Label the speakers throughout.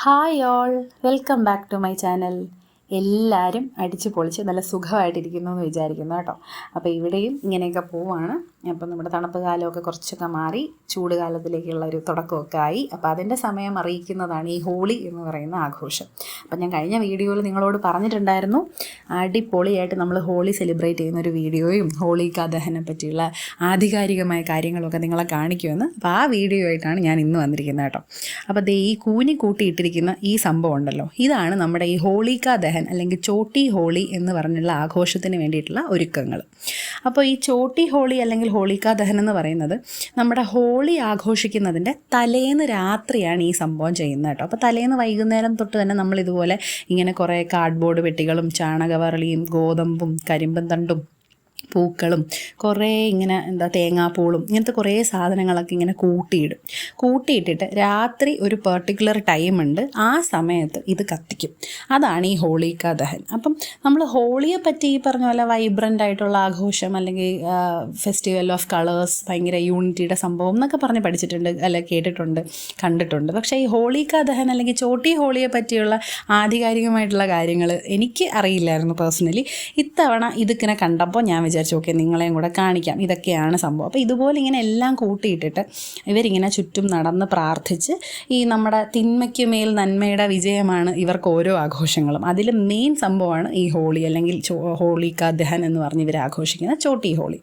Speaker 1: Hi all, welcome back to my channel. എല്ലാവരും അടിച്ചു പൊളിച്ച് നല്ല സുഖമായിട്ടിരിക്കുന്നു എന്ന് വിചാരിക്കുന്നു കേട്ടോ. അപ്പോൾ ഇവിടെയും ഇങ്ങനെയൊക്കെ പോവാണ്. അപ്പം നമ്മുടെ തണുപ്പ് കാലമൊക്കെ കുറച്ചൊക്കെ മാറി ചൂട് കാലത്തിലേക്കുള്ള ഒരു തുടക്കമൊക്കെ ആയി. അപ്പോൾ അതിൻ്റെ സമയം അറിയിക്കുന്നതാണ് ഈ ഹോളി എന്ന് പറയുന്ന ആഘോഷം. അപ്പം ഞാൻ കഴിഞ്ഞ വീഡിയോയിൽ നിങ്ങളോട് പറഞ്ഞിട്ടുണ്ടായിരുന്നു അടിപൊളിയായിട്ട് നമ്മൾ ഹോളി സെലിബ്രേറ്റ് ചെയ്യുന്ന ഒരു വീഡിയോയും ഹോളികാ ദഹനെ പറ്റിയുള്ള ആധികാരികമായ കാര്യങ്ങളൊക്കെ നിങ്ങളെ കാണിക്കുമെന്ന്. അപ്പോൾ ആ വീഡിയോ ആയിട്ടാണ് ഞാൻ ഇന്ന് വന്നിരിക്കുന്നത് കേട്ടോ. അപ്പോൾ ദേ ഈ കൂനി കൂട്ടിയിട്ടിരിക്കുന്ന ഈ സംഭവം ഉണ്ടല്ലോ, ഇതാണ് നമ്മുടെ ഈ ഹോളികാ ദഹൻ അല്ലെങ്കിൽ ചോട്ടി ഹോളി എന്ന് പറഞ്ഞുള്ള ആഘോഷത്തിന് വേണ്ടിയിട്ടുള്ള ഒരുക്കങ്ങൾ. അപ്പോൾ ഈ ചോട്ടി ഹോളി അല്ലെങ്കിൽ ഹോളികാ ദഹൻ എന്ന് പറയുന്നത് നമ്മുടെ ഹോളി ആഘോഷിക്കുന്നതിൻ്റെ തലേന്ന് രാത്രിയാണ് ഈ സംഭവം ചെയ്യുന്നത് കേട്ടോ. അപ്പോൾ തലേന്ന് വൈകുന്നേരം തൊട്ട് തന്നെ നമ്മൾ ഇതുപോലെ ഇങ്ങനെ കുറേ കാർഡ്ബോർഡ് പെട്ടികളും ചാണകവറളിയും ഗോതമ്പും കരിമ്പൻ തണ്ടും പൂക്കളും കുറേ ഇങ്ങനെ തേങ്ങാപ്പൂളും ഇങ്ങനത്തെ കുറേ സാധനങ്ങളൊക്കെ ഇങ്ങനെ കൂട്ടിയിട്ടിട്ട് രാത്രി ഒരു പെർട്ടിക്കുലർ ടൈമുണ്ട്, ആ സമയത്ത് ഇത് കത്തിക്കും. അതാണ് ഈ ഹോളികാ ദഹൻ. അപ്പം നമ്മൾ ഹോളിയെ പറ്റി ഈ പറഞ്ഞ പോലെ വൈബ്രൻ്റ് ആയിട്ടുള്ള ആഘോഷം അല്ലെങ്കിൽ ഫെസ്റ്റിവൽ ഓഫ് കളേഴ്സ്, ഭയങ്കര യൂണിറ്റിയുടെ സംഭവം എന്നൊക്കെ പറഞ്ഞ് പഠിച്ചിട്ടുണ്ട്, അല്ല കേട്ടിട്ടുണ്ട്, കണ്ടിട്ടുണ്ട്. പക്ഷേ ഈ ഹോളികാ ദഹൻ അല്ലെങ്കിൽ ചോട്ടി ഹോളിയെ പറ്റിയുള്ള ആധികാരികമായിട്ടുള്ള കാര്യങ്ങൾ എനിക്ക് അറിയില്ലായിരുന്നു പേഴ്സണലി. ഇത്തവണ ഇതിങ്ങനെ കണ്ടപ്പോൾ ഞാൻ വിചാരിച്ചു ഓക്കെ നിങ്ങളെയും കൂടെ കാണിക്കാം, ഇതൊക്കെയാണ് സംഭവം. അപ്പോൾ ഇതുപോലെ ഇങ്ങനെ എല്ലാം കൂട്ടിയിട്ടിട്ട് ഇവരിങ്ങനെ ചുറ്റും നടന്ന് പ്രാർത്ഥിച്ച് ഈ നമ്മുടെ തിന്മയ്ക്ക് മേൽ നന്മയുടെ വിജയമാണ് ഇവർക്ക് ഓരോ ആഘോഷങ്ങളും. അതിൽ മെയിൻ സംഭവമാണ് ഈ ഹോളി അല്ലെങ്കിൽ ഹോളികാ ദഹൻ എന്ന് പറഞ്ഞ് ഇവർ ആഘോഷിക്കുന്ന ചോട്ടി ഹോളി.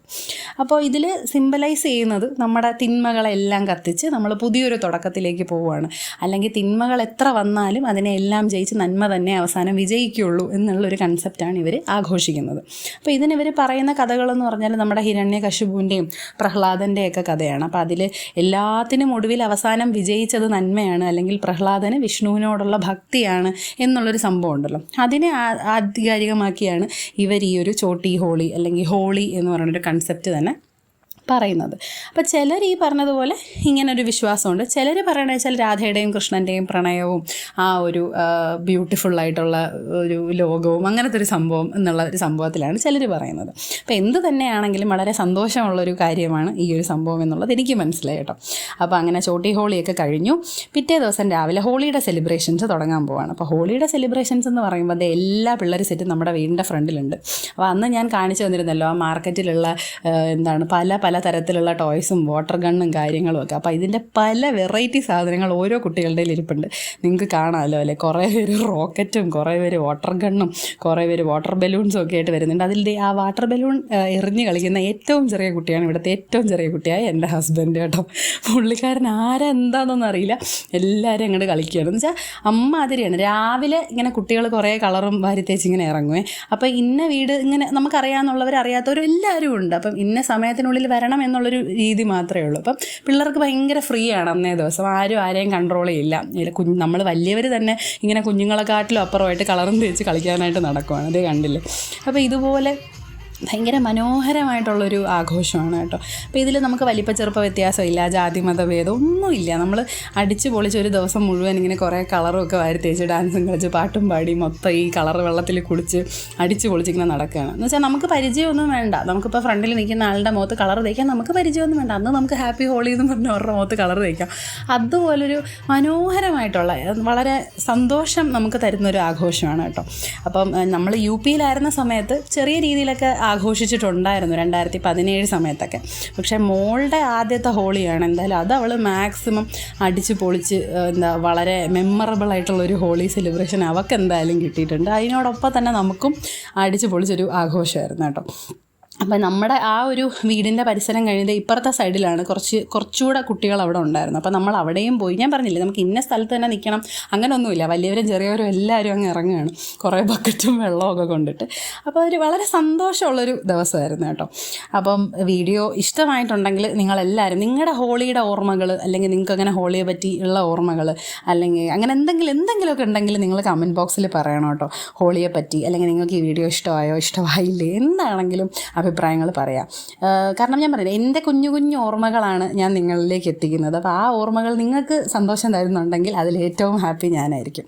Speaker 1: അപ്പോൾ ഇതിൽ സിംബലൈസ് ചെയ്യുന്നത് നമ്മുടെ തിന്മകളെല്ലാം കത്തിച്ച് നമ്മൾ പുതിയൊരു തുടക്കത്തിലേക്ക് പോവുകയാണ്. അല്ലെങ്കിൽ തിന്മകൾ എത്ര വന്നാലും അതിനെ എല്ലാം ജയിച്ച് നന്മ തന്നെ അവസാനം വിജയിക്കുകയുള്ളൂ എന്നുള്ളൊരു കൺസെപ്റ്റാണ് ഇവർ ആഘോഷിക്കുന്നത്. അപ്പോൾ ഇതിനിവർ പറയുന്ന കഥകളെന്ന് പറഞ്ഞാൽ നമ്മുടെ ഹിരണ്യകശിപുവിൻ്റെയും പ്രഹ്ലാദൻ്റെയൊക്കെ കഥയാണ്. അപ്പോൾ അതിൽ എല്ലാത്തിനും ഒടുവിൽ അവസാനം വിജയിച്ചത് നന്മയാണ്, അല്ലെങ്കിൽ പ്രഹ്ലാദന് വിഷ്ണുവിനോടുള്ള ഭക്തിയാണ് എന്നുള്ളൊരു സംഭവം ഉണ്ടല്ലോ. അതിനെ ആധികാരികമാക്കിയാണ് ഇവർ ഈ ഒരു ചോട്ടി ഹോളി അല്ലെങ്കിൽ ഹോളി എന്ന് പറയുന്നൊരു കൺസെപ്റ്റ് തന്നെ പറയുന്നത്. അപ്പോൾ ചിലർ ഈ പറഞ്ഞതുപോലെ ഇങ്ങനൊരു വിശ്വാസമുണ്ട്. ചിലർ പറയണത് വെച്ചാൽ രാധയുടെയും കൃഷ്ണൻ്റെയും പ്രണയവും ആ ഒരു ബ്യൂട്ടിഫുള്ളായിട്ടുള്ള ഒരു ലോകവും അങ്ങനത്തെ ഒരു സംഭവം എന്നുള്ള ഒരു സംഭവത്തിലാണ് ചിലർ പറയുന്നത്. അപ്പോൾ എന്ത് തന്നെയാണെങ്കിലും വളരെ സന്തോഷമുള്ളൊരു കാര്യമാണ് ഈ ഒരു സംഭവം എന്നുള്ളത് എനിക്ക് മനസ്സിലായി കേട്ടോ. അപ്പോൾ അങ്ങനെ ചോട്ടി ഹോളിയൊക്കെ കഴിഞ്ഞു. പിറ്റേ ദിവസം രാവിലെ ഹോളിയുടെ സെലിബ്രേഷൻസ് തുടങ്ങാൻ പോവാണ്. അപ്പോൾ ഹോളിയുടെ സെലിബ്രേഷൻസ് എന്ന് പറയുമ്പോൾ അത് എല്ലാ പിള്ളേർ സെറ്റും നമ്മുടെ വീടിൻ്റെ ഫ്രണ്ടിലുണ്ട്. അപ്പോൾ അന്ന് ഞാൻ കാണിച്ചു തന്നിരുന്നല്ലോ ആ മാർക്കറ്റിലുള്ള പല തരത്തിലുള്ള ടോയ്സും വാട്ടർ ഗണ്ണും കാര്യങ്ങളും ഒക്കെ. അപ്പോൾ ഇതിൻ്റെ പല വെറൈറ്റി സാധനങ്ങൾ ഓരോ കുട്ടികളുടെ ഇരിപ്പുണ്ട്, നിങ്ങൾക്ക് കാണാമല്ലോ അല്ലേ. കുറേ പേര് റോക്കറ്റും, കുറേ പേര് വാട്ടർ ഗണ്ണും, കുറേ പേര് വാട്ടർ ബലൂൺസും ഒക്കെ ആയിട്ട് വരുന്നുണ്ട്. അതിൽ ആ വാട്ടർ ബലൂൺ എറിഞ്ഞ് കളിക്കുന്ന ഏറ്റവും ചെറിയ കുട്ടിയാണ് ഇവിടുത്തെ ഏറ്റവും ചെറിയ കുട്ടിയായ എൻ്റെ ഹസ്ബൻഡ് കേട്ടോ. പുള്ളിക്കാരൻ എന്താണെന്നൊന്നും അറിയില്ല, എല്ലാവരും അങ്ങോട്ട് കളിക്കുകയാണ്. എന്ന് വെച്ചാൽ അമ്മാതിരിയാണ്. രാവിലെ ഇങ്ങനെ കുട്ടികൾ കുറേ കളറും വാരിത്തേച്ച് ഇങ്ങനെ ഇറങ്ങുവേ. അപ്പോൾ ഇന്ന വീട് ഇങ്ങനെ നമുക്കറിയാമെന്നുള്ളവർ അറിയാത്തവരും എല്ലാവരും ഉണ്ട്. അപ്പം ഇന്ന സമയത്തിനുള്ളിൽ വരണം എന്നുള്ളൊരു രീതി മാത്രമേ ഉള്ളൂ. അപ്പം പിള്ളേർക്ക് ഭയങ്കര ഫ്രീ ആണ് അന്നേ ദിവസം, ആരെയും കൺട്രോൾ ചെയ്യില്ല. നമ്മൾ വലിയവർ തന്നെ ഇങ്ങനെ കുഞ്ഞുങ്ങളെക്കാട്ടിലും അപ്പുറമായിട്ട് കളറും തേച്ച് കളിക്കാനായിട്ട് നടക്കുവാണ്, അതേ കണ്ടില്ലേ. അപ്പോൾ ഇതുപോലെ ഭയങ്കര മനോഹരമായിട്ടുള്ളൊരു ആഘോഷമാണ് കേട്ടോ. അപ്പോൾ ഇതിൽ നമുക്ക് വലിപ്പ ചെറുപ്പ വ്യത്യാസമില്ല, ജാതി മതഭേദം ഒന്നുമില്ല. നമ്മൾ അടിച്ച് പൊളിച്ച് ഒരു ദിവസം മുഴുവൻ ഇങ്ങനെ കുറേ കളറും ഒക്കെ വാരി തേച്ച് ഡാൻസും കളിച്ച് പാട്ടും പാടി മൊത്തം ഈ കളർ വെള്ളത്തിൽ കുളിച്ച് അടിച്ച് പൊളിച്ചിങ്ങനെ നടക്കുകയാണ്. എന്ന് വെച്ചാൽ നമുക്ക് പരിചയമൊന്നും വേണ്ട. നമുക്കിപ്പോൾ ഫ്രണ്ടിൽ നിൽക്കുന്ന ആളുടെ മുഖത്ത് കളർ തേക്കാൻ നമുക്ക് പരിചയമൊന്നും വേണ്ട. അന്ന് നമുക്ക് ഹാപ്പി ഹോളി എന്ന് പറഞ്ഞ് അവരുടെ മുഖത്ത് കളർ തേക്കാം. അതുപോലൊരു മനോഹരമായിട്ടുള്ള വളരെ സന്തോഷം നമുക്ക് തരുന്നൊരു ആഘോഷമാണ് കേട്ടോ. അപ്പം നമ്മൾ യു പിയിലായിരുന്ന സമയത്ത് ചെറിയ രീതിയിലൊക്കെ ആഘോഷിച്ചിട്ടുണ്ടായിരുന്നു 2017 സമയത്തൊക്കെ. പക്ഷേ മോളുടെ ആദ്യത്തെ ഹോളിയാണ് എന്തായാലും അത് അവൾ മാക്സിമം അടിച്ച് പൊളിച്ച് വളരെ മെമ്മറബിൾ ആയിട്ടുള്ളൊരു ഹോളി സെലിബ്രേഷൻ അവൾക്ക് എന്തായാലും കിട്ടിയിട്ടുണ്ട്. അതിനോടൊപ്പം തന്നെ നമുക്കും അടിച്ച് പൊളിച്ചൊരു ആഘോഷമായിരുന്നു കേട്ടോ. അപ്പം നമ്മുടെ ആ ഒരു വീടിൻ്റെ പരിസരം കഴിഞ്ഞത് ഇപ്പുറത്തെ സൈഡിലാണ് കുറച്ചുകൂടെ കുട്ടികൾ അവിടെ ഉണ്ടായിരുന്നു. അപ്പോൾ നമ്മൾ അവിടെയും പോയി. ഞാൻ പറഞ്ഞില്ലേ നമുക്ക് ഇന്ന സ്ഥലത്ത് തന്നെ നിൽക്കണം അങ്ങനെയൊന്നുമില്ല, വലിയവരും ചെറിയവരും എല്ലാവരും അങ്ങ് ഇറങ്ങുകയാണ് കുറേ ബക്കറ്റും വെള്ളമൊക്കെ കൊണ്ടിട്ട്. അപ്പോൾ ഒരു വളരെ സന്തോഷമുള്ളൊരു ദിവസമായിരുന്നു കേട്ടോ. അപ്പം വീഡിയോ ഇഷ്ടമായിട്ടുണ്ടെങ്കിൽ നിങ്ങളെല്ലാവരും നിങ്ങളുടെ ഹോളിയുടെ ഓർമ്മകൾ, അല്ലെങ്കിൽ നിങ്ങൾക്ക് അങ്ങനെ ഹോളിയെ പറ്റി ഉള്ള ഓർമ്മകൾ, അല്ലെങ്കിൽ അങ്ങനെ എന്തെങ്കിലുമൊക്കെ ഉണ്ടെങ്കിൽ നിങ്ങൾ കമൻറ്റ് ബോക്സിൽ പറയണം കേട്ടോ ഹോളിയെ പറ്റി. അല്ലെങ്കിൽ നിങ്ങൾക്ക് ഈ വീഡിയോ ഇഷ്ടമായോ ഇഷ്ടമായില്ലേ എന്താണെങ്കിലും അഭിപ്രായങ്ങൾ പറയാം. കാരണം ഞാൻ പറയുന്നത് എൻ്റെ കുഞ്ഞു ഓർമ്മകളാണ് ഞാൻ നിങ്ങളിലേക്ക് എത്തിക്കുന്നത്. അപ്പോൾ ആ ഓർമ്മകൾ നിങ്ങൾക്ക് സന്തോഷം തരുന്നുണ്ടെങ്കിൽ അതിൽ ഏറ്റവും ഹാപ്പി ഞാനായിരിക്കും.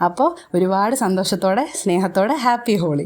Speaker 1: അപ്പോൾ ഒരുപാട് സന്തോഷത്തോടെ സ്നേഹത്തോടെ ഹാപ്പി ഹോളി.